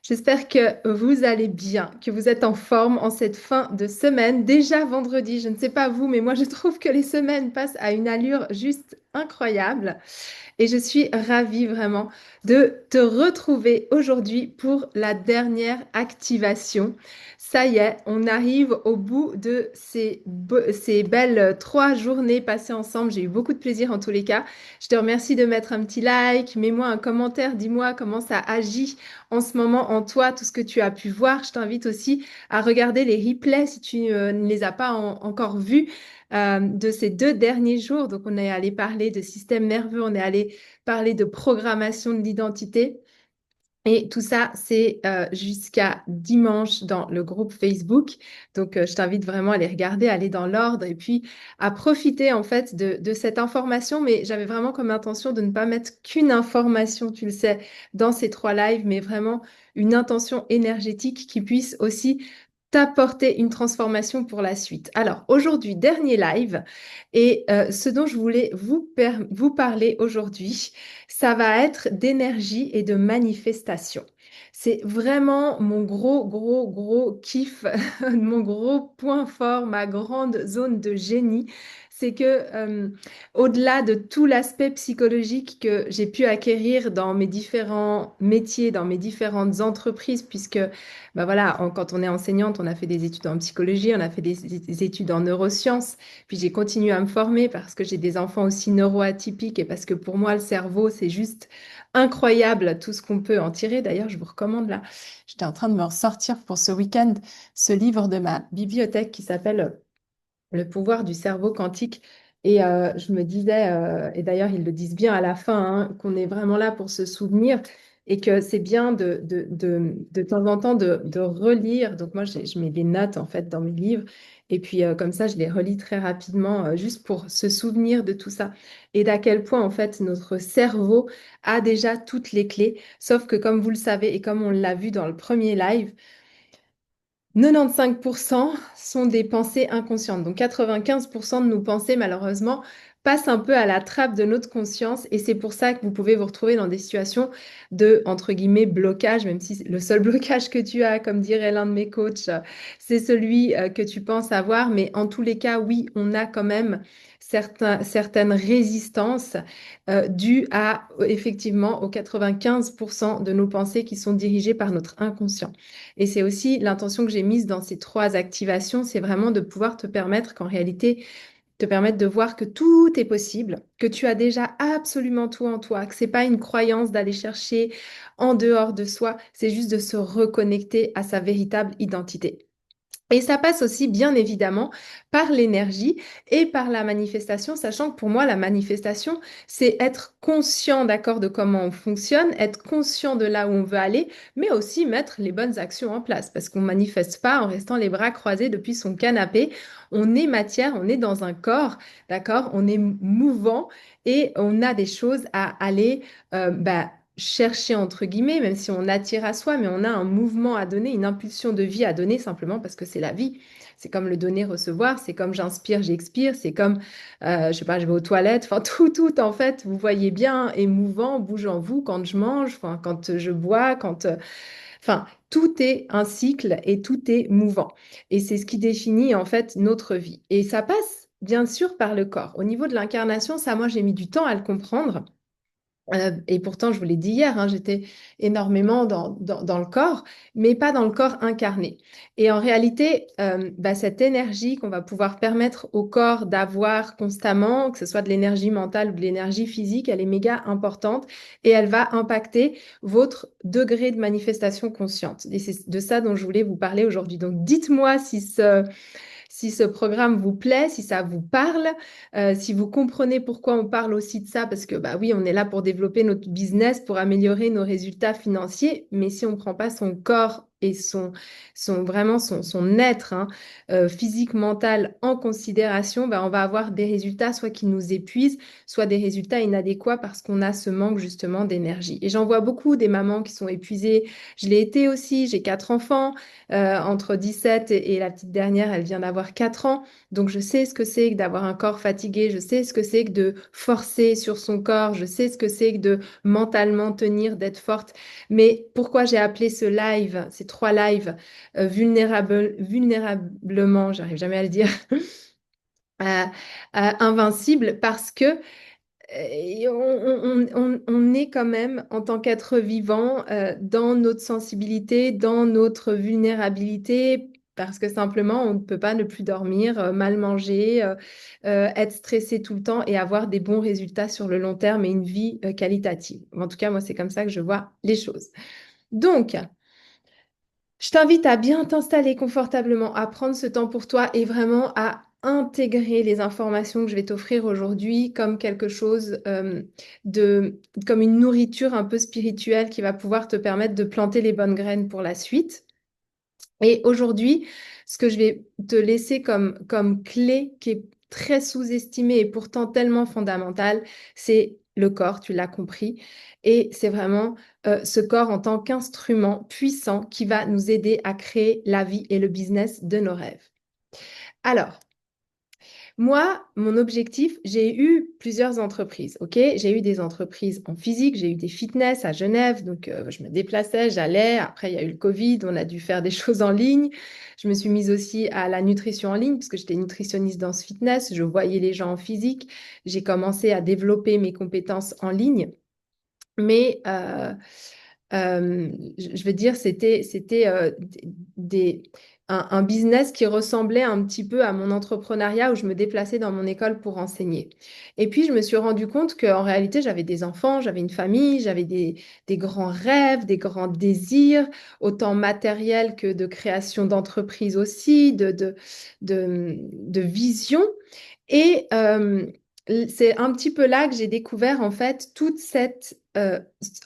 J'espère que vous allez bien, que vous êtes en forme en cette fin de semaine. Déjà vendredi, je ne sais pas vous, mais moi je trouve que les semaines passent à une allure juste incroyable. Et je suis ravie vraiment de te retrouver aujourd'hui pour la dernière activation. Ça y est, on arrive au bout de ces belles 3 journées passées ensemble. J'ai eu beaucoup de plaisir en tous les cas. Je te remercie de mettre un petit like, mets-moi un commentaire, dis-moi comment ça agit en ce moment en toi, tout ce que tu as pu voir. Je t'invite aussi à regarder les replays si tu ne les as pas encore vus de ces 2 derniers jours. Donc, on est allé parler de système nerveux, on est allé parler de programmation de l'identité. Et tout ça, c'est jusqu'à dimanche dans le groupe Facebook. Donc, je t'invite vraiment à les regarder, à aller dans l'ordre et puis à profiter en fait de cette information. Mais j'avais vraiment comme intention de ne pas mettre qu'une information, tu le sais, dans ces 3 lives, mais vraiment une intention énergétique qui puisse aussi t'apporter une transformation pour la suite. Alors, aujourd'hui, dernier live. Et ce dont je voulais vous parler aujourd'hui, ça va être d'énergie et de manifestation. C'est vraiment mon gros, gros, gros kiff, mon gros point fort, ma grande zone de génie. C'est que au-delà de tout l'aspect psychologique que j'ai pu acquérir dans mes différents métiers, dans mes différentes entreprises, puisque bah voilà, quand on est enseignante, on a fait des études en psychologie, on a fait des études en neurosciences, puis j'ai continué à me former parce que j'ai des enfants aussi neuroatypiques et parce que pour moi, le cerveau, c'est juste incroyable tout ce qu'on peut en tirer. D'ailleurs, je vous recommande là, j'étais en train de me ressortir pour ce week-end ce livre de ma bibliothèque qui s'appelle Le pouvoir du cerveau quantique. Et je me disais, et d'ailleurs ils le disent bien à la fin, hein, qu'on est vraiment là pour se souvenir et que c'est bien de temps en temps de relire. Donc moi, je mets des notes en fait dans mes livres et puis comme ça, je les relis très rapidement juste pour se souvenir de tout ça et d'à quel point en fait notre cerveau a déjà toutes les clés. Sauf que comme vous le savez et comme on l'a vu dans le premier live, 95% sont des pensées inconscientes. Donc 95% de nos pensées, malheureusement, passent un peu à la trappe de notre conscience. Et c'est pour ça que vous pouvez vous retrouver dans des situations de, entre guillemets, blocage, même si le seul blocage que tu as, comme dirait l'un de mes coachs, c'est celui que tu penses avoir. Mais en tous les cas, oui, on a quand même certaines résistances dues à, effectivement, aux 95% de nos pensées qui sont dirigées par notre inconscient. Et c'est aussi l'intention que j'ai mise dans ces 3 activations, c'est vraiment de pouvoir te permettre qu'en réalité, te permettre de voir que tout est possible, que tu as déjà absolument tout en toi, que c'est pas une croyance d'aller chercher en dehors de soi, c'est juste de se reconnecter à sa véritable identité. Et ça passe aussi, bien évidemment, par l'énergie et par la manifestation, sachant que pour moi, la manifestation, c'est être conscient, d'accord, de comment on fonctionne, être conscient de là où on veut aller, mais aussi mettre les bonnes actions en place, parce qu'on manifeste pas en restant les bras croisés depuis son canapé. On est matière, on est dans un corps, d'accord, on est mouvant et on a des choses à aller, chercher entre guillemets, même si on attire à soi, mais on a un mouvement à donner, une impulsion de vie à donner simplement parce que c'est la vie. C'est comme le donner-recevoir, c'est comme j'inspire, j'expire, c'est comme, je sais pas, je vais aux toilettes, enfin tout en fait, vous voyez bien, est mouvant, bouge en vous quand je mange, enfin quand je bois, enfin tout est un cycle et tout est mouvant. Et c'est ce qui définit en fait notre vie. Et ça passe bien sûr par le corps. Au niveau de l'incarnation, ça, moi j'ai mis du temps à le comprendre. Et pourtant, je vous l'ai dit hier, hein, j'étais énormément dans le corps, mais pas dans le corps incarné. Et en réalité, cette énergie qu'on va pouvoir permettre au corps d'avoir constamment, que ce soit de l'énergie mentale ou de l'énergie physique, elle est méga importante et elle va impacter votre degré de manifestation consciente. Et c'est de ça dont je voulais vous parler aujourd'hui. Donc, dites-moi si ce programme vous plaît, si ça vous parle, si vous comprenez pourquoi on parle aussi de ça, parce que bah oui, on est là pour développer notre business, pour améliorer nos résultats financiers, mais si on ne prend pas son corps et vraiment son être, hein, physique, mental en considération, ben, on va avoir des résultats soit qui nous épuisent, soit des résultats inadéquats parce qu'on a ce manque justement d'énergie. Et j'en vois beaucoup des mamans qui sont épuisées. Je l'ai été aussi, j'ai 4 enfants, entre 17 et la petite dernière, elle vient d'avoir 4 ans. Donc je sais ce que c'est que d'avoir un corps fatigué, je sais ce que c'est que de forcer sur son corps, je sais ce que c'est que de mentalement tenir, d'être forte. Mais pourquoi j'ai appelé ce live, ces 3 lives, vulnérablement, j'arrive jamais à le dire, euh, invincible, parce que on est quand même, en tant qu'être vivant, dans notre sensibilité, dans notre vulnérabilité, parce que simplement, on ne peut pas ne plus dormir, mal manger, être stressé tout le temps et avoir des bons résultats sur le long terme et une vie qualitative. En tout cas, moi, c'est comme ça que je vois les choses. Donc, je t'invite à bien t'installer confortablement, à prendre ce temps pour toi et vraiment à intégrer les informations que je vais t'offrir aujourd'hui comme quelque chose de, comme une nourriture un peu spirituelle qui va pouvoir te permettre de planter les bonnes graines pour la suite. Et aujourd'hui, ce que je vais te laisser comme clé qui est très sous-estimée et pourtant tellement fondamentale, c'est le corps, tu l'as compris. Et c'est vraiment ce corps en tant qu'instrument puissant qui va nous aider à créer la vie et le business de nos rêves. Alors, moi, mon objectif, j'ai eu plusieurs entreprises, ok? J'ai eu des entreprises en physique, j'ai eu des fitness à Genève, donc je me déplaçais, j'allais. Après, il y a eu le Covid, on a dû faire des choses en ligne. Je me suis mise aussi à la nutrition en ligne parce que j'étais nutritionniste dans ce fitness, je voyais les gens en physique. J'ai commencé à développer mes compétences en ligne, mais je veux dire, c'était des, un business qui ressemblait un petit peu à mon entrepreneuriat où je me déplaçais dans mon école pour enseigner. Et puis, je me suis rendu compte qu'en réalité, j'avais des enfants, j'avais une famille, j'avais des grands rêves, des grands désirs, autant matériels que de création d'entreprise aussi, de vision. Et c'est un petit peu là que j'ai découvert en fait toute cette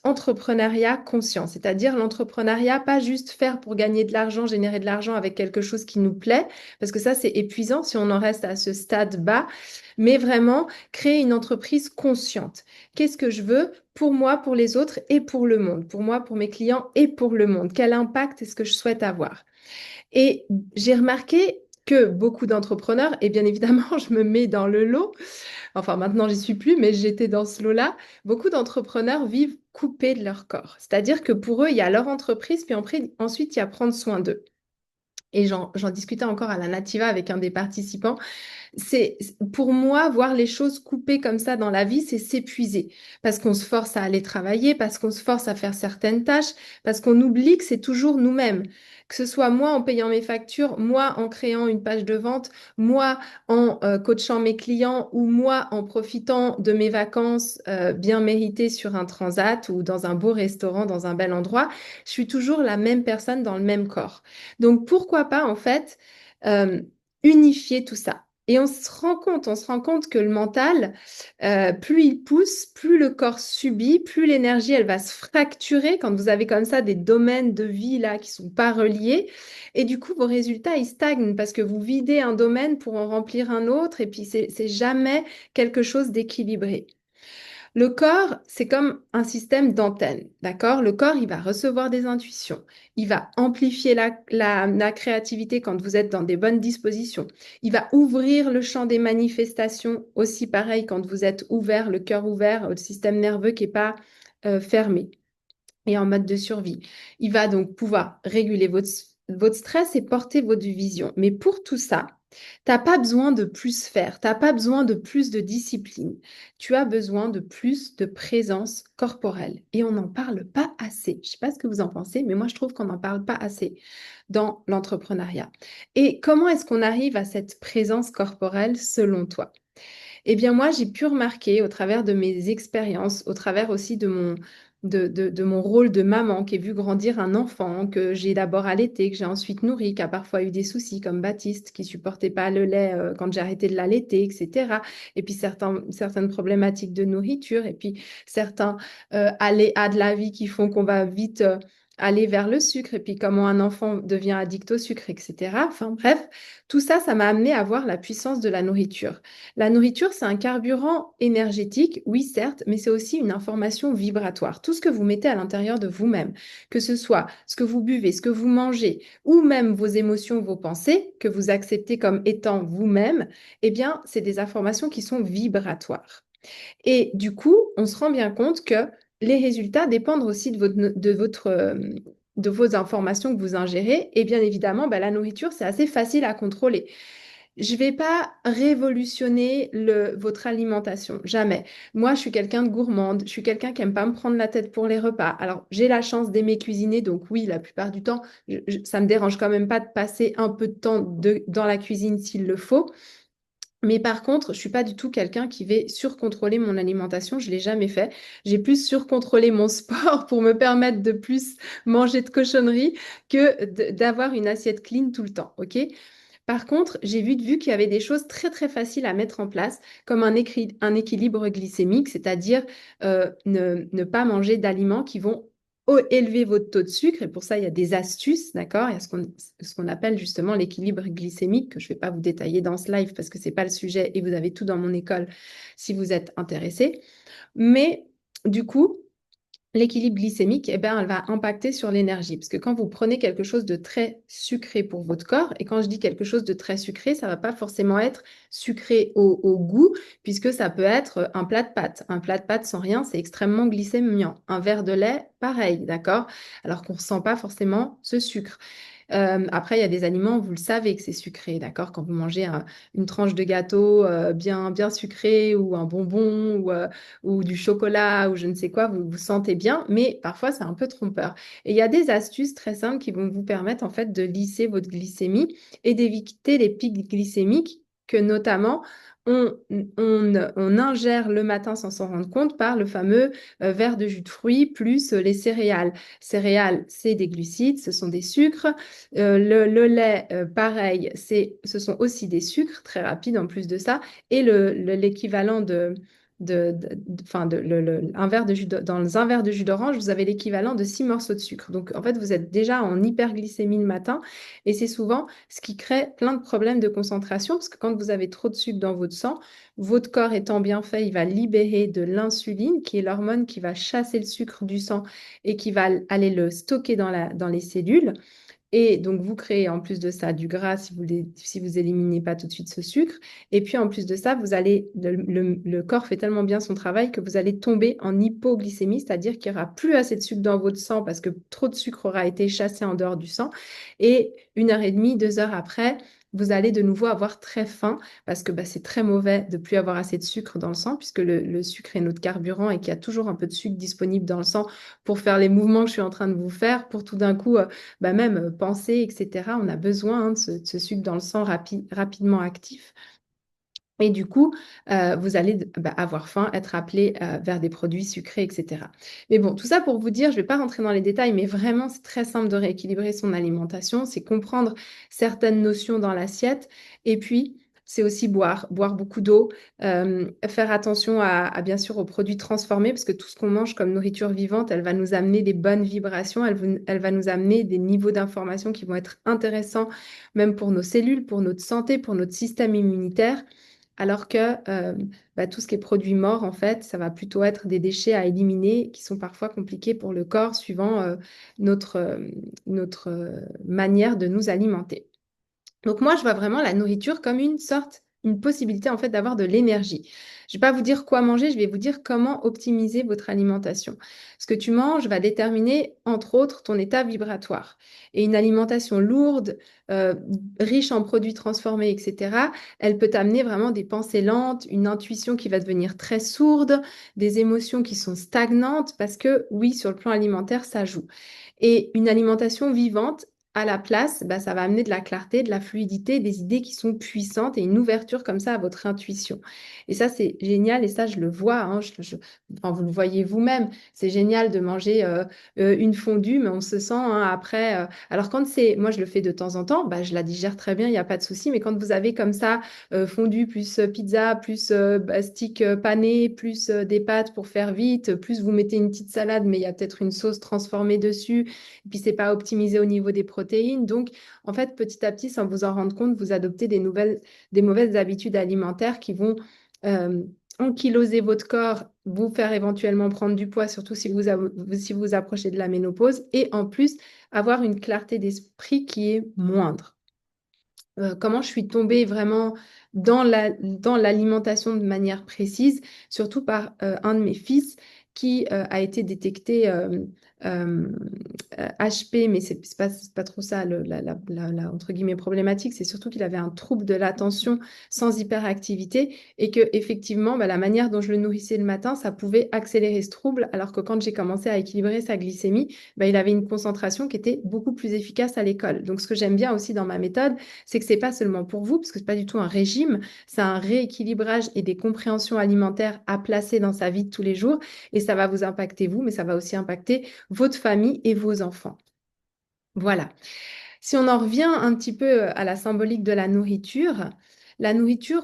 entrepreneuriat conscient, c'est-à-dire l'entrepreneuriat, pas juste faire pour gagner de l'argent, générer de l'argent avec quelque chose qui nous plaît, parce que ça c'est épuisant si on en reste à ce stade bas, mais vraiment créer une entreprise consciente. Qu'est-ce que je veux pour moi, pour les autres et pour le monde, pour moi, pour mes clients et pour le monde? Quel impact est-ce que je souhaite avoir? Et j'ai remarqué que beaucoup d'entrepreneurs, et bien évidemment, je me mets dans le lot, enfin maintenant j'y suis plus, mais j'étais dans ce lot-là, beaucoup d'entrepreneurs vivent coupés de leur corps. C'est-à-dire que pour eux, il y a leur entreprise, puis ensuite, il y a prendre soin d'eux. Et j'en discutais encore à la Nativa avec un des participants. C'est pour moi, voir les choses coupées comme ça dans la vie, c'est s'épuiser parce qu'on se force à aller travailler, parce qu'on se force à faire certaines tâches, parce qu'on oublie que c'est toujours nous-mêmes. Que ce soit moi en payant mes factures, moi en créant une page de vente, moi en coachant mes clients ou moi en profitant de mes vacances bien méritées sur un transat ou dans un beau restaurant, dans un bel endroit, je suis toujours la même personne dans le même corps. Donc pourquoi pas en fait euh, unifier tout ça? Et on se rend compte que le mental, plus il pousse, plus le corps subit, plus l'énergie, elle va se fracturer quand vous avez comme ça des domaines de vie là qui sont pas reliés. Et du coup, vos résultats, ils stagnent parce que vous videz un domaine pour en remplir un autre et puis c'est jamais quelque chose d'équilibré. Le corps, c'est comme un système d'antenne, d'accord? Le corps, il va recevoir des intuitions, il va amplifier la créativité quand vous êtes dans des bonnes dispositions, il va ouvrir le champ des manifestations, aussi pareil quand vous êtes ouvert, le cœur ouvert, le système nerveux qui n'est pas fermé et en mode de survie. Il va donc pouvoir réguler votre stress et porter votre vision. Mais pour tout ça, t'as pas besoin de plus faire, t'as pas besoin de plus de discipline. Tu as besoin de plus de présence corporelle. Et on n'en parle pas assez. Je sais pas ce que vous en pensez, mais moi je trouve qu'on n'en parle pas assez dans l'entrepreneuriat. Et comment est-ce qu'on arrive à cette présence corporelle selon toi? Eh bien, moi, j'ai pu remarquer au travers de mes expériences, au travers aussi de mon rôle de maman qui ai vu grandir un enfant que j'ai d'abord allaité, que j'ai ensuite nourri, qui a parfois eu des soucis comme Baptiste, qui supportait pas le lait quand j'ai arrêté de l'allaiter, etc. Et puis certaines problématiques de nourriture, et puis certains aléas de la vie qui font qu'on va vite aller vers le sucre et puis comment un enfant devient addict au sucre, etc. Enfin bref, tout ça, ça m'a amené à voir la puissance de la nourriture. La nourriture, c'est un carburant énergétique, oui certes, mais c'est aussi une information vibratoire. Tout ce que vous mettez à l'intérieur de vous-même, que ce soit ce que vous buvez, ce que vous mangez, ou même vos émotions, vos pensées, que vous acceptez comme étant vous-même, eh bien, c'est des informations qui sont vibratoires. Et du coup, on se rend bien compte que les résultats dépendent aussi de vos informations que vous ingérez. Et bien évidemment, bah, la nourriture, c'est assez facile à contrôler. Je ne vais pas révolutionner votre alimentation, jamais. Moi, je suis quelqu'un de gourmande, je suis quelqu'un qui aime pas me prendre la tête pour les repas. Alors, j'ai la chance d'aimer cuisiner, donc oui, la plupart du temps, ça me dérange quand même pas de passer un peu de temps dans la cuisine s'il le faut. Mais par contre, je suis pas du tout quelqu'un qui va surcontrôler mon alimentation. Je l'ai jamais fait. J'ai plus surcontrôlé mon sport pour me permettre de plus manger de cochonneries que d'avoir une assiette clean tout le temps. OK? Par contre, j'ai vu qu'il y avait des choses très très faciles à mettre en place, comme un équilibre glycémique, c'est-à-dire ne pas manger d'aliments qui vont élever votre taux de sucre. Et pour ça, il y a des astuces, d'accord? Il y a ce qu'on appelle justement l'équilibre glycémique, que je ne vais pas vous détailler dans ce live parce que ce n'est pas le sujet et vous avez tout dans mon école si vous êtes intéressé. Mais du coup, l'équilibre glycémique, eh ben, elle va impacter sur l'énergie. Parce que quand vous prenez quelque chose de très sucré pour votre corps, et quand je dis quelque chose de très sucré, ça ne va pas forcément être sucré au goût, puisque ça peut être un plat de pâtes. Un plat de pâtes sans rien, c'est extrêmement glycémiant. Un verre de lait, pareil, d'accord? Alors qu'on ne ressent pas forcément ce sucre. Après, il y a des aliments, vous le savez que c'est sucré, d'accord? Quand vous mangez une tranche de gâteau bien, bien sucré ou un bonbon ou du chocolat ou je ne sais quoi, vous vous sentez bien, mais parfois c'est un peu trompeur. Et il y a des astuces très simples qui vont vous permettre en fait de lisser votre glycémie et d'éviter les pics glycémiques que notamment on ingère le matin sans s'en rendre compte par le fameux verre de jus de fruits plus les céréales. Céréales, c'est des glucides, ce sont des sucres. Le lait, pareil, ce sont aussi des sucres très rapides en plus de ça. Et l'équivalent enfin, un verre de dans un verre de jus d'orange, vous avez l'équivalent de 6 morceaux de sucre. Donc, en fait, vous êtes déjà en hyperglycémie le matin. Et c'est souvent ce qui crée plein de problèmes de concentration. Parce que quand vous avez trop de sucre dans votre sang, votre corps étant bien fait, il va libérer de l'insuline, qui est l'hormone qui va chasser le sucre du sang et qui va aller le stocker dans les cellules. Et donc, vous créez en plus de ça du gras si vous éliminez pas tout de suite ce sucre. Et puis, en plus de ça, le corps fait tellement bien son travail que vous allez tomber en hypoglycémie, c'est-à-dire qu'il n'y aura plus assez de sucre dans votre sang parce que trop de sucre aura été chassé en dehors du sang. Et 1 heure et demie, 2 heures après, vous allez de nouveau avoir très faim parce que bah, c'est très mauvais de plus avoir assez de sucre dans le sang puisque le sucre est notre carburant et qu'il y a toujours un peu de sucre disponible dans le sang pour faire les mouvements que je suis en train de vous faire, pour tout d'un coup bah même penser, etc. On a besoin de ce sucre dans le sang rapidement actif. Et du coup, vous allez avoir faim, être appelé vers des produits sucrés, etc. Mais bon, tout ça pour vous dire, je ne vais pas rentrer dans les détails, mais vraiment, c'est très simple de rééquilibrer son alimentation. C'est comprendre certaines notions dans l'assiette. Et puis, c'est aussi boire beaucoup d'eau, faire attention bien sûr aux produits transformés, parce que tout ce qu'on mange comme nourriture vivante, elle va nous amener des bonnes vibrations, elle va nous amener des niveaux d'information qui vont être intéressants, même pour nos cellules, pour notre santé, pour notre système immunitaire. Alors que tout ce qui est produit mort, en fait, ça va plutôt être des déchets à éliminer qui sont parfois compliqués pour le corps suivant notre manière de nous alimenter. Donc moi, je vois vraiment la nourriture comme une possibilité en fait d'avoir de l'énergie. Je ne vais pas vous dire quoi manger, je vais vous dire comment optimiser votre alimentation. Ce que tu manges va déterminer, entre autres, ton état vibratoire. Et une alimentation lourde, euh, riche en produits transformés, etc., elle peut amener vraiment des pensées lentes, une intuition qui va devenir très sourde, des émotions qui sont stagnantes, parce que oui, sur le plan alimentaire, ça joue. Et une alimentation vivante, à la place, bah, ça va amener de la clarté, de la fluidité, des idées qui sont puissantes et une ouverture comme ça à votre intuition. Et ça, c'est génial et ça, je le vois, hein, enfin, vous le voyez vous-même. C'est génial de manger une fondue, mais on se sent hein, après. Alors quand c'est, moi je le fais de temps en temps, bah, je la digère très bien, il n'y a pas de souci. Mais quand vous avez comme ça fondue plus pizza, plus stick pané, plus des pâtes pour faire vite, plus vous mettez une petite salade, mais il y a peut-être une sauce transformée dessus. Et puis, c'est pas optimisé au niveau des protéines. Donc, en fait, petit à petit, sans vous en rendre compte, vous adoptez des mauvaises habitudes alimentaires qui vont euh, ankyloser votre corps, vous faire éventuellement prendre du poids, surtout si vous approchez de la ménopause, et en plus, avoir une clarté d'esprit qui est moindre. Comment je suis tombée vraiment dans l'alimentation de manière précise, surtout par un de mes fils qui a été détecté euh, HP, mais c'est pas trop ça entre guillemets problématique, c'est surtout qu'il avait un trouble de l'attention sans hyperactivité et que effectivement bah, la manière dont je le nourrissais le matin, ça pouvait accélérer ce trouble, alors que quand j'ai commencé à équilibrer sa glycémie, bah, il avait une concentration qui était beaucoup plus efficace à l'école. Donc ce que j'aime bien aussi dans ma méthode, c'est que c'est pas seulement pour vous, parce que c'est pas du tout un régime, c'est un rééquilibrage et des compréhensions alimentaires à placer dans sa vie de tous les jours. Et ça va vous impacter vous, mais ça va aussi impacter votre famille et vos enfants. Voilà. Si on en revient un petit peu à la symbolique de la nourriture,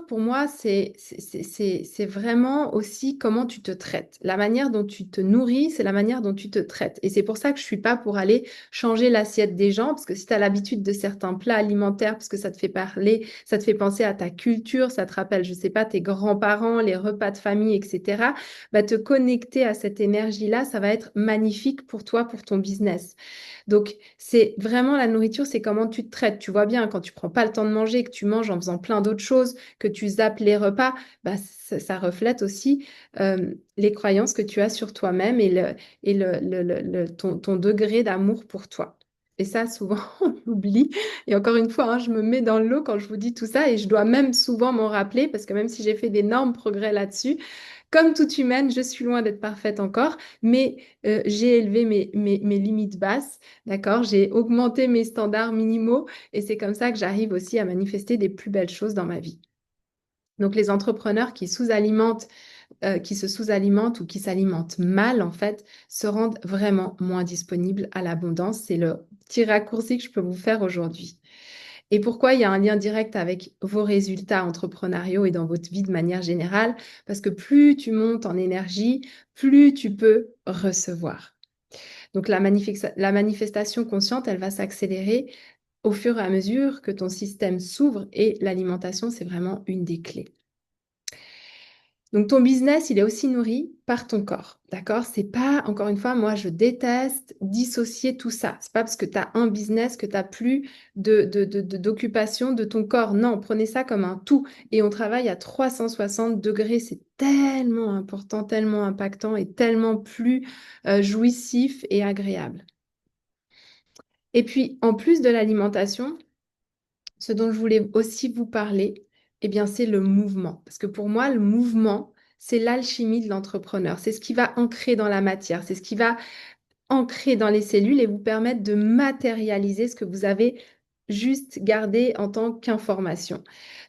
pour moi, c'est vraiment aussi comment tu te traites. La manière dont tu te nourris, c'est la manière dont tu te traites. Et c'est pour ça que je suis pas pour aller changer l'assiette des gens, parce que si tu as l'habitude de certains plats alimentaires, parce que ça te fait parler, ça te fait penser à ta culture, ça te rappelle, je sais pas, tes grands-parents, les repas de famille, etc., bah, te connecter à cette énergie-là, ça va être magnifique pour toi, pour ton business. Donc, c'est vraiment la nourriture, c'est comment tu te traites. Tu vois bien, quand tu prends pas le temps de manger, que tu manges en faisant plein d'autres choses, que tu zappes les repas, bah, ça reflète aussi les croyances que tu as sur toi-même et ton degré d'amour pour toi. Et ça, souvent, on l'oublie. Et encore une fois, hein, je me mets dans l'eau quand je vous dis tout ça et je dois même souvent m'en rappeler parce que même si j'ai fait d'énormes progrès là-dessus, comme toute humaine, je suis loin d'être parfaite encore, mais j'ai élevé mes limites basses. D'accord? J'ai augmenté mes standards minimaux et c'est comme ça que j'arrive aussi à manifester des plus belles choses dans ma vie. Donc, les entrepreneurs qui se sous-alimentent ou qui s'alimentent mal, en fait, se rendent vraiment moins disponibles à l'abondance. C'est le petit raccourci que je peux vous faire aujourd'hui. Et pourquoi il y a un lien direct avec vos résultats entrepreneuriaux et dans votre vie de manière générale? Parce que plus tu montes en énergie, plus tu peux recevoir. Donc la manifestation consciente, elle va s'accélérer au fur et à mesure que ton système s'ouvre et l'alimentation, c'est vraiment une des clés. Donc ton business, il est aussi nourri par ton corps, d'accord? C'est pas, encore une fois, moi je déteste dissocier tout ça. C'est pas parce que tu as un business que tu n'as plus d'occupation de ton corps. Non, prenez ça comme un tout. Et on travaille à 360 degrés. C'est tellement important, tellement impactant et tellement plus jouissif et agréable. Et puis, en plus de l'alimentation, ce dont je voulais aussi vous parler, eh bien, c'est le mouvement. Parce que pour moi, le mouvement, c'est l'alchimie de l'entrepreneur. C'est ce qui va ancrer dans la matière. C'est ce qui va ancrer dans les cellules et vous permettre de matérialiser ce que vous avez juste gardé en tant qu'information.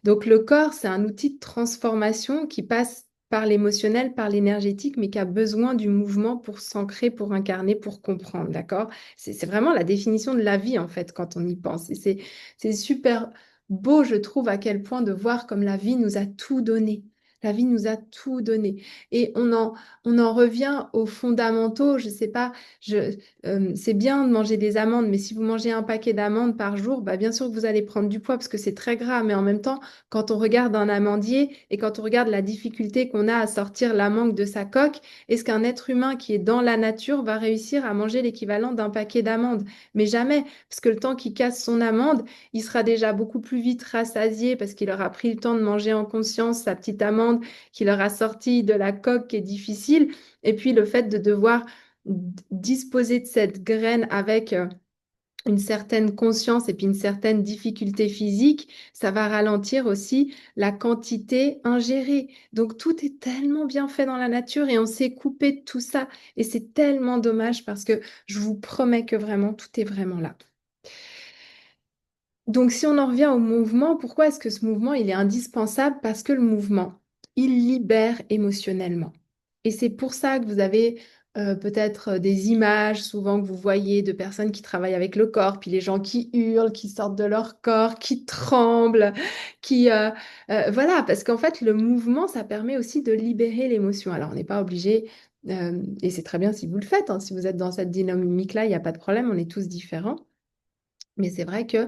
Donc, le corps, c'est un outil de transformation qui passe par l'émotionnel, par l'énergétique, mais qui a besoin du mouvement pour s'ancrer, pour incarner, pour comprendre, d'accord? C'est vraiment la définition de la vie, en fait, quand on y pense. Et c'est super beau, je trouve, à quel point de voir comme la vie nous a tout donné. La vie nous a tout donné. Et on en revient aux fondamentaux. Je sais pas, c'est bien de manger des amandes, mais si vous mangez un paquet d'amandes par jour, bah, bien sûr que vous allez prendre du poids parce que c'est très gras. Mais en même temps, quand on regarde un amandier et quand on regarde la difficulté qu'on a à sortir l'amande de sa coque, est-ce qu'un être humain qui est dans la nature va réussir à manger l'équivalent d'un paquet d'amandes? Mais jamais, parce que le temps qu'il casse son amande, il sera déjà beaucoup plus vite rassasié parce qu'il aura pris le temps de manger en conscience sa petite amande qu'il aura sortie de la coque qui est difficile. Et puis le fait de devoir disposer de cette graine avec une certaine conscience et puis une certaine difficulté physique, ça va ralentir aussi la quantité ingérée. Donc tout est tellement bien fait dans la nature et on s'est coupé de tout ça. Et c'est tellement dommage parce que je vous promets que vraiment tout est vraiment là. Donc, si on en revient au mouvement, pourquoi est-ce que ce mouvement, il est indispensable? Parce que le mouvement, il libère émotionnellement. Et c'est pour ça que vous avez peut-être des images souvent que vous voyez de personnes qui travaillent avec le corps, puis les gens qui hurlent, qui sortent de leur corps, qui tremblent, voilà, parce qu'en fait, le mouvement, ça permet aussi de libérer l'émotion. Alors, on n'est pas obligé, et c'est très bien si vous le faites, hein, si vous êtes dans cette dynamique-là, il n'y a pas de problème, on est tous différents. Mais c'est vrai que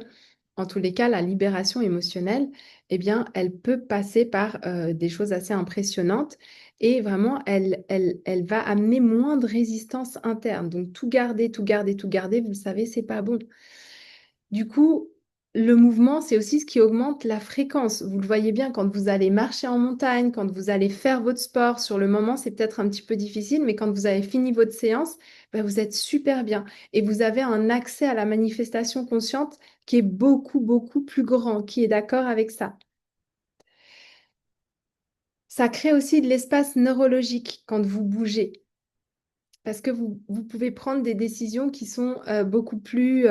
en tous les cas, la libération émotionnelle, eh bien, elle peut passer par des choses assez impressionnantes et vraiment, elle va amener moins de résistance interne. Donc, tout garder, tout garder, tout garder, vous le savez, c'est pas bon. Du coup, le mouvement, c'est aussi ce qui augmente la fréquence. Vous le voyez bien quand vous allez marcher en montagne, quand vous allez faire votre sport. Sur le moment, c'est peut-être un petit peu difficile, mais quand vous avez fini votre séance, ben, vous êtes super bien. Et vous avez un accès à la manifestation consciente qui est beaucoup, beaucoup plus grand, qui est d'accord avec ça. Ça crée aussi de l'espace neurologique quand vous bougez. Parce que vous pouvez prendre des décisions qui sont beaucoup plus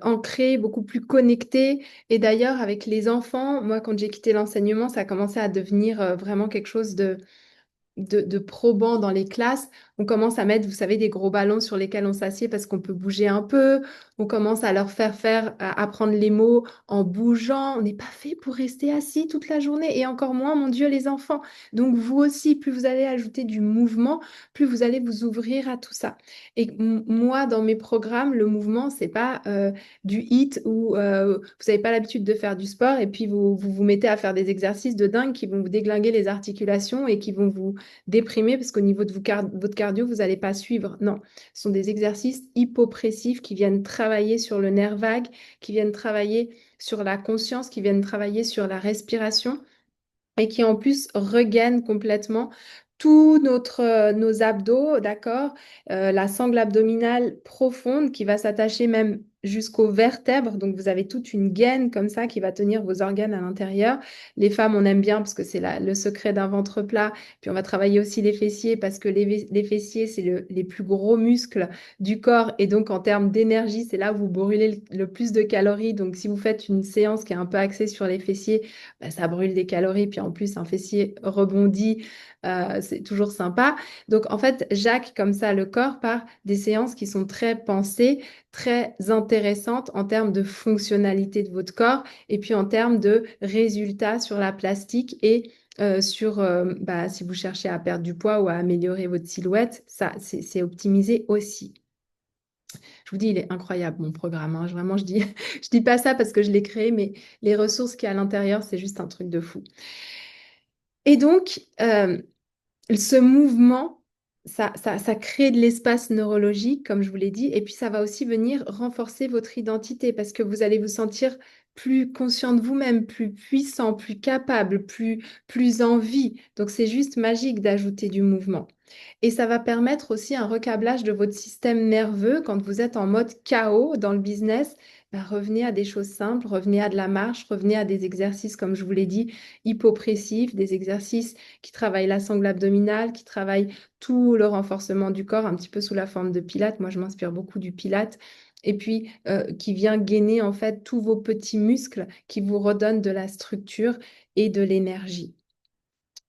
ancrées, beaucoup plus connectées. Et d'ailleurs, avec les enfants, moi, quand j'ai quitté l'enseignement, ça a commencé à devenir vraiment quelque chose de probants dans les classes. On commence à mettre, vous savez, des gros ballons sur lesquels on s'assied parce qu'on peut bouger un peu. On commence à leur faire apprendre les mots en bougeant. On n'est pas fait pour rester assis toute la journée et encore moins, mon Dieu, les enfants. Donc vous aussi, plus vous allez ajouter du mouvement, plus vous allez vous ouvrir à tout ça. Et moi, dans mes programmes, le mouvement, c'est pas du hit où vous n'avez pas l'habitude de faire du sport et puis vous mettez à faire des exercices de dingue qui vont vous déglinguer les articulations et qui vont vous déprimer parce qu'au niveau de votre cardio, vous n'allez pas suivre. Non, ce sont des exercices hypopressifs qui viennent travailler sur le nerf vague, qui viennent travailler sur la conscience, qui viennent travailler sur la respiration et qui en plus regaine complètement tous nos abdos, d'accord? La sangle abdominale profonde qui va s'attacher même jusqu'aux vertèbres. Donc vous avez toute une gaine comme ça qui va tenir vos organes à l'intérieur. Les femmes, on aime bien parce que c'est le secret d'un ventre plat. Puis on va travailler aussi les fessiers parce que les fessiers, c'est les plus gros muscles du corps. Et donc en termes d'énergie, c'est là où vous brûlez le plus de calories. Donc si vous faites une séance qui est un peu axée sur les fessiers, bah, ça brûle des calories, puis en plus, un fessier rebondit, c'est toujours sympa. Donc, en fait, Jacques, comme ça, le corps, par des séances qui sont très pensées, très intéressantes en termes de fonctionnalité de votre corps et puis en termes de résultats sur la plastique et sur, bah, si vous cherchez à perdre du poids ou à améliorer votre silhouette, ça, c'est optimisé aussi. Je vous dis, il est incroyable, mon programme, hein. Vraiment, je dis, je dis pas ça parce que je l'ai créé, mais les ressources qu'il y a à l'intérieur, c'est juste un truc de fou. Et donc, ce mouvement, ça crée de l'espace neurologique, comme je vous l'ai dit, et puis ça va aussi venir renforcer votre identité parce que vous allez vous sentir plus conscient de vous-même, plus puissant, plus capable, plus en vie. Donc, c'est juste magique d'ajouter du mouvement. Et ça va permettre aussi un recablage de votre système nerveux quand vous êtes en mode chaos dans le business. Bah, revenez à des choses simples, revenez à de la marche, revenez à des exercices, comme je vous l'ai dit, hypopressifs, des exercices qui travaillent la sangle abdominale, qui travaillent tout le renforcement du corps, un petit peu sous la forme de pilates. Moi, je m'inspire beaucoup du pilates. Et puis, qui vient gainer en fait tous vos petits muscles qui vous redonnent de la structure et de l'énergie.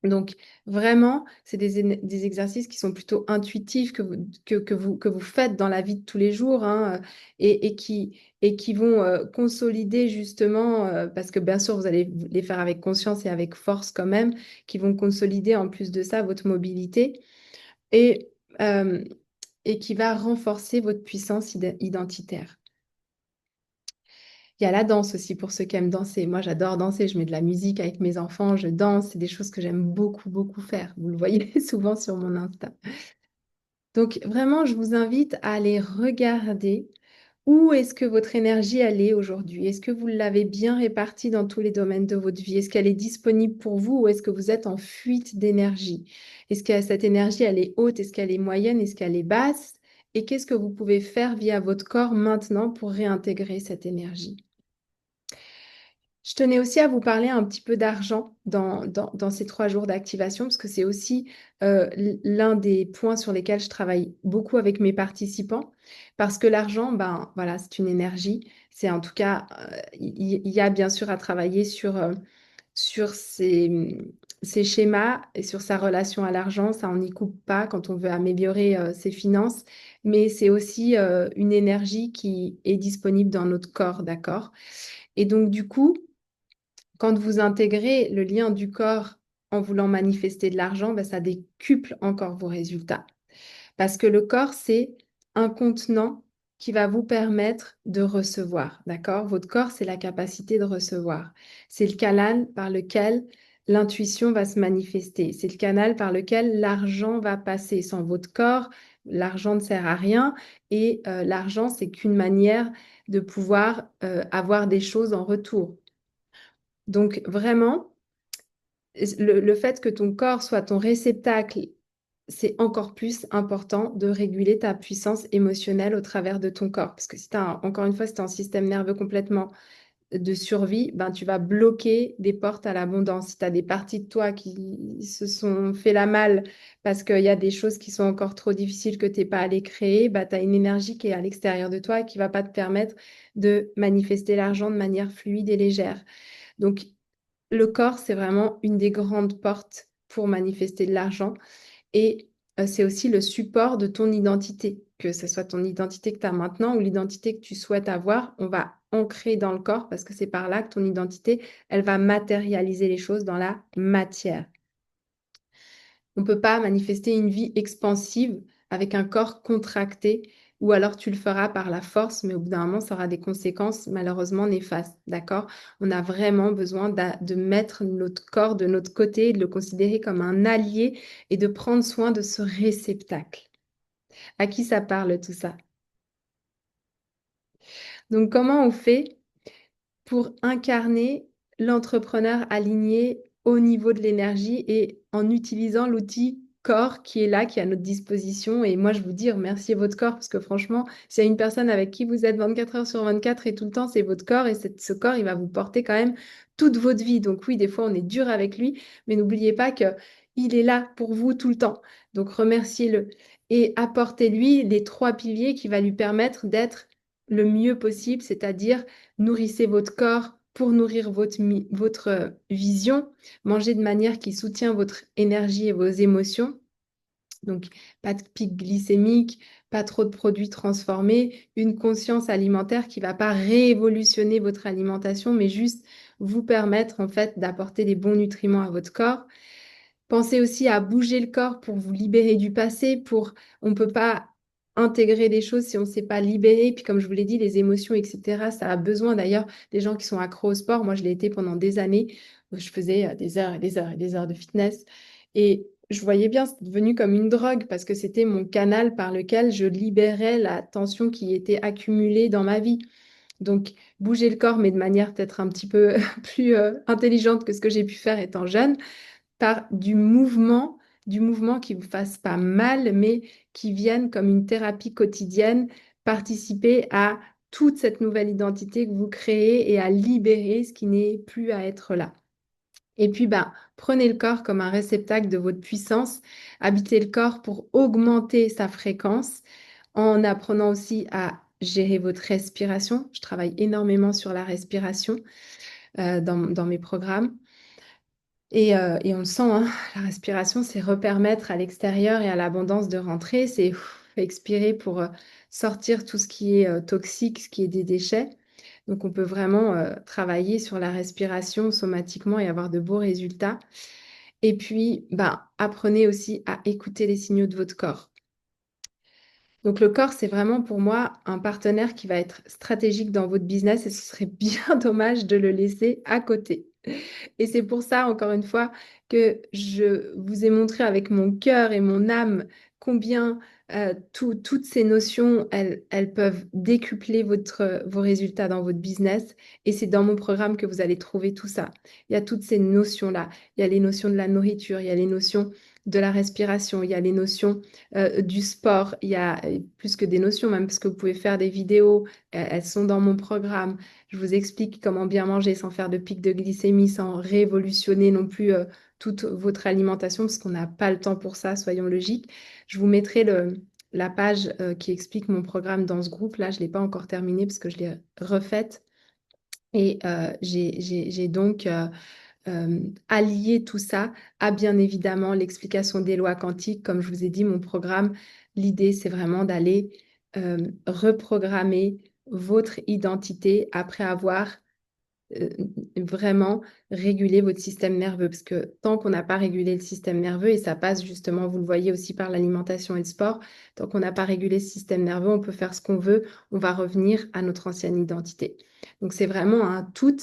Donc, vraiment, c'est des exercices qui sont plutôt intuitifs que vous faites dans la vie de tous les jours, hein, et qui vont consolider justement, parce que bien sûr, vous allez les faire avec conscience et avec force quand même, qui vont consolider en plus de ça votre mobilité et, euh, et qui va renforcer votre puissance identitaire. Il y a la danse aussi pour ceux qui aiment danser. Moi, j'adore danser. Je mets de la musique avec mes enfants, je danse. C'est des choses que j'aime beaucoup, beaucoup faire. Vous le voyez souvent sur mon Insta. Donc, vraiment, je vous invite à aller regarder où est-ce que votre énergie elle est aujourd'hui. Est-ce que vous l'avez bien répartie dans tous les domaines de votre vie? Est-ce qu'elle est disponible pour vous ou est-ce que vous êtes en fuite d'énergie? Est-ce que cette énergie, elle est haute? Est-ce qu'elle est moyenne? Est-ce qu'elle est basse? Et qu'est-ce que vous pouvez faire via votre corps maintenant pour réintégrer cette énergie? Je tenais aussi à vous parler un petit peu d'argent dans ces 3 jours d'activation, parce que c'est aussi l'un des points sur lesquels je travaille beaucoup avec mes participants, parce que l'argent, ben voilà, c'est une énergie. C'est en tout cas, il y a bien sûr à travailler sur ses schémas et sur sa relation à l'argent. Ça, on n'y coupe pas quand on veut améliorer ses finances, mais c'est aussi une énergie qui est disponible dans notre corps, d'accord? Et donc, du coup, quand vous intégrez le lien du corps en voulant manifester de l'argent, ben, ça décuple encore vos résultats. Parce que le corps, c'est un contenant qui va vous permettre de recevoir, d'accord? Votre corps, c'est la capacité de recevoir. C'est le canal par lequel l'intuition va se manifester. C'est le canal par lequel l'argent va passer. Sans votre corps, l'argent ne sert à rien. Et l'argent, c'est qu'une manière de pouvoir avoir des choses en retour. Donc vraiment, le fait que ton corps soit ton réceptacle, c'est encore plus important de réguler ta puissance émotionnelle au travers de ton corps. Parce que si tu as, encore une fois, si tu as un système nerveux complètement de survie, ben, tu vas bloquer des portes à l'abondance. Si tu as des parties de toi qui se sont fait la malle parce qu'il y a des choses qui sont encore trop difficiles que tu n'es pas allé créer, ben, tu as une énergie qui est à l'extérieur de toi et qui ne va pas te permettre de manifester l'argent de manière fluide et légère. Donc, le corps, c'est vraiment une des grandes portes pour manifester de l'argent. Et c'est aussi le support de ton identité, que ce soit ton identité que tu as maintenant ou l'identité que tu souhaites avoir, on va ancrer dans le corps parce que c'est par là que ton identité, elle va matérialiser les choses dans la matière. On ne peut pas manifester une vie expansive avec un corps contracté, ou alors tu le feras par la force, mais au bout d'un moment, ça aura des conséquences malheureusement néfastes, d'accord? On a vraiment besoin de mettre notre corps de notre côté, de le considérer comme un allié et de prendre soin de ce réceptacle. À qui ça parle tout ça? Donc, comment on fait pour incarner l'entrepreneur aligné au niveau de l'énergie et en utilisant l'outil corps qui est là, qui est à notre disposition. Et moi, je vous dis, remerciez votre corps parce que franchement, s'il y a une personne avec qui vous êtes 24 heures sur 24 et tout le temps, c'est votre corps et ce corps, il va vous porter quand même toute votre vie. Donc oui, des fois, on est dur avec lui, mais n'oubliez pas que il est là pour vous tout le temps. Donc remerciez-le et apportez-lui les 3 piliers qui va lui permettre d'être le mieux possible, c'est-à-dire nourrissez votre corps pour nourrir votre vision. Mangez de manière qui soutient votre énergie et vos émotions. Donc, pas de pic glycémique, pas trop de produits transformés, une conscience alimentaire qui ne va pas révolutionner votre alimentation, mais juste vous permettre en fait d'apporter les bons nutriments à votre corps. Pensez aussi à bouger le corps pour vous libérer du passé. On ne peut pas intégrer des choses si on ne s'est pas libéré. Puis comme je vous l'ai dit, les émotions, etc., ça a besoin d'ailleurs des gens qui sont accros au sport. Moi, je l'ai été pendant des années où je faisais des heures et des heures et des heures de fitness. Et je voyais bien, c'était devenu comme une drogue parce que c'était mon canal par lequel je libérais la tension qui était accumulée dans ma vie. Donc, bouger le corps, mais de manière peut-être un petit peu plus intelligente que ce que j'ai pu faire étant jeune par du mouvement qui vous fasse pas mal, mais qui vienne comme une thérapie quotidienne, participer à toute cette nouvelle identité que vous créez et à libérer ce qui n'est plus à être là. Et puis, ben, prenez le corps comme un réceptacle de votre puissance, habitez le corps pour augmenter sa fréquence en apprenant aussi à gérer votre respiration. Je travaille énormément sur la respiration dans mes programmes. Et on le sent, hein, la respiration, c'est repermettre à l'extérieur et à l'abondance de rentrer, c'est expirer pour sortir tout ce qui est toxique, ce qui est des déchets. Donc on peut vraiment travailler sur la respiration somatiquement et avoir de beaux résultats. Et puis, ben, apprenez aussi à écouter les signaux de votre corps. Donc le corps, c'est vraiment pour moi un partenaire qui va être stratégique dans votre business et ce serait bien dommage de le laisser à côté. Et c'est pour ça, encore une fois, que je vous ai montré avec mon cœur et mon âme combien toutes ces notions, elles peuvent décupler vos résultats dans votre business. Et c'est dans mon programme que vous allez trouver tout ça. Il y a toutes ces notions-là. Il y a les notions de la nourriture, il y a les notions de la respiration, il y a les notions du sport, il y a plus que des notions même, parce que vous pouvez faire des vidéos, elles sont dans mon programme. Je vous explique comment bien manger sans faire de pic de glycémie, sans révolutionner non plus toute votre alimentation, parce qu'on n'a pas le temps pour ça, soyons logiques. Je vous mettrai la page qui explique mon programme dans ce groupe. Là, je ne l'ai pas encore terminé parce que je l'ai refaite. Et j'ai donc allié tout ça à bien évidemment l'explication des lois quantiques. Comme je vous ai dit, mon programme, l'idée, c'est vraiment d'aller reprogrammer votre identité après avoir euh, vraiment réguler votre système nerveux. Parce que tant qu'on n'a pas régulé le système nerveux, et ça passe justement, vous le voyez aussi par l'alimentation et le sport, tant qu'on n'a pas régulé ce système nerveux, on peut faire ce qu'on veut, on va revenir à notre ancienne identité. Donc c'est vraiment un tout.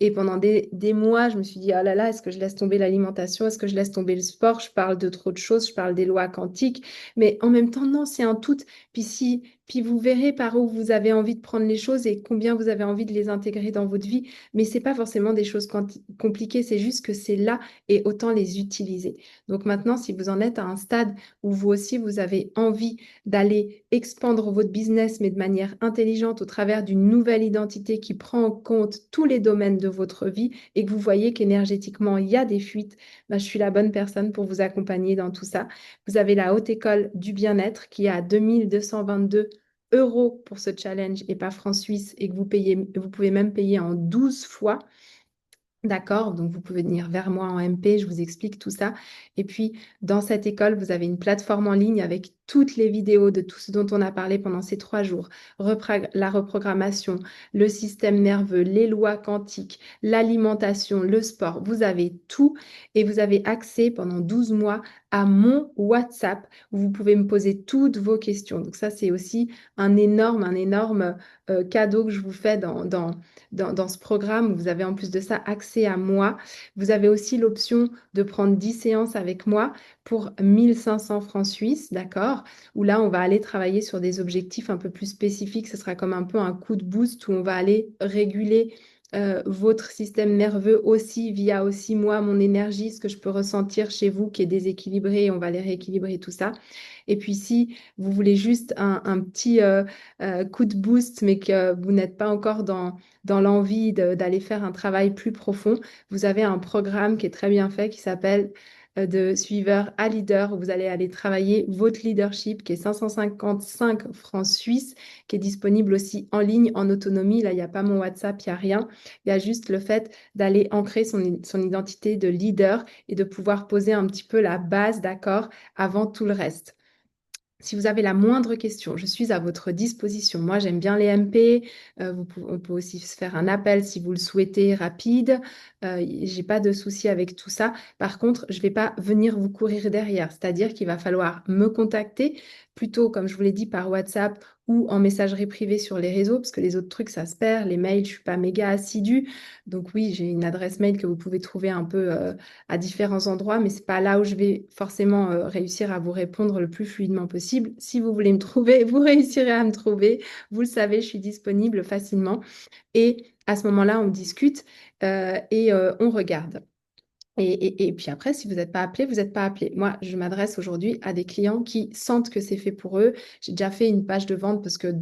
Et pendant des mois, je me suis dit, oh là là, est-ce que je laisse tomber l'alimentation? Est-ce que je laisse tomber le sport? Je parle de trop de choses, je parle des lois quantiques. Mais en même temps, non, c'est un tout. Puis vous verrez par où vous avez envie de prendre les choses et combien vous avez envie de les intégrer dans votre vie. Mais c'est pas forcément des choses compliquées, c'est juste que c'est là et autant les utiliser. Donc maintenant, si vous en êtes à un stade où vous aussi, vous avez envie d'aller expandre votre business, mais de manière intelligente au travers d'une nouvelle identité qui prend en compte tous les domaines de votre vie et que vous voyez qu'énergétiquement, il y a des fuites, ben, je suis la bonne personne pour vous accompagner dans tout ça. Vous avez la Haute École du Bien-être qui est à 2222 € pour ce challenge et pas francs suisses et que vous pouvez même payer en 12 fois. D'accord, donc vous pouvez venir vers moi en MP, je vous explique tout ça. Et puis, dans cette école, vous avez une plateforme en ligne avec toutes les vidéos de tout ce dont on a parlé pendant ces 3 jours. La reprogrammation, le système nerveux, les lois quantiques, l'alimentation, le sport. Vous avez tout et vous avez accès pendant 12 mois à mon WhatsApp où vous pouvez me poser toutes vos questions. Donc ça, c'est aussi un énorme cadeau que je vous fais dans ce programme où vous avez en plus de ça accès à moi. Vous avez aussi l'option de prendre 10 séances avec moi pour 1500 francs suisses, d'accord? Où là, on va aller travailler sur des objectifs un peu plus spécifiques. Ce sera comme un peu un coup de boost où on va aller réguler votre système nerveux aussi via aussi moi, mon énergie, ce que je peux ressentir chez vous qui est déséquilibré. On va aller rééquilibrer tout ça. Et puis si vous voulez juste un petit coup de boost, mais que vous n'êtes pas encore dans l'envie d'aller faire un travail plus profond, vous avez un programme qui est très bien fait qui s'appelle de suiveur à leader, où vous allez aller travailler votre leadership, qui est 555 francs suisses, qui est disponible aussi en ligne, en autonomie. Là, il n'y a pas mon WhatsApp, il n'y a rien. Il y a juste le fait d'aller ancrer son identité de leader et de pouvoir poser un petit peu la base, d'accord, avant tout le reste. Si vous avez la moindre question, je suis à votre disposition. Moi, j'aime bien les MP. On peut aussi se faire un appel si vous le souhaitez, rapide. J'ai pas de souci avec tout ça. Par contre, je vais pas venir vous courir derrière. C'est-à-dire qu'il va falloir me contacter plutôt, comme je vous l'ai dit, par WhatsApp ou en messagerie privée sur les réseaux, parce que les autres trucs, ça se perd. Les mails, je suis pas méga assidue. Donc oui, j'ai une adresse mail que vous pouvez trouver un peu à différents endroits, mais c'est pas là où je vais forcément réussir à vous répondre le plus fluidement possible. Si vous voulez me trouver, vous réussirez à me trouver. Vous le savez, je suis disponible facilement. Et à ce moment-là, on discute et on regarde. Et puis après, si vous n'êtes pas appelé, vous n'êtes pas appelé. Moi, je m'adresse aujourd'hui à des clients qui sentent que c'est fait pour eux. J'ai déjà fait une page de vente parce que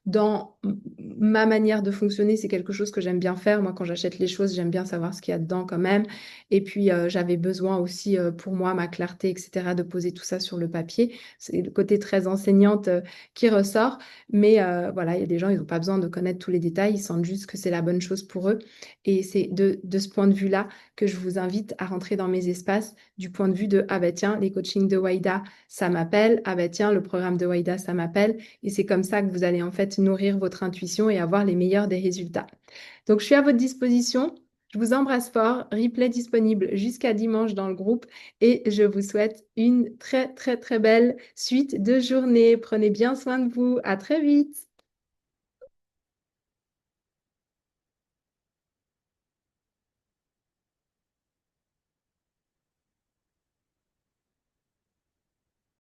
dans ma manière de fonctionner, c'est quelque chose que j'aime bien faire. Moi, quand j'achète les choses, j'aime bien savoir ce qu'il y a dedans quand même. Et puis, j'avais besoin aussi pour moi, ma clarté, etc., de poser tout ça sur le papier. C'est le côté très enseignante qui ressort. Mais voilà, il y a des gens, ils n'ont pas besoin de connaître tous les détails. Ils sentent juste que c'est la bonne chose pour eux. Et c'est de ce point de vue-là que je vous invite à rentrer dans mes espaces du point de vue de ah ben tiens, les coachings de Waïda, ça m'appelle, ah ben tiens, le programme de Waïda, ça m'appelle. Et c'est comme ça que vous allez en fait nourrir votre intuition et avoir les meilleurs des résultats. Donc je suis à votre disposition. Je vous embrasse fort. Replay disponible jusqu'à dimanche dans le groupe et je vous souhaite une très très très belle suite de journée. Prenez bien soin de vous. À très vite.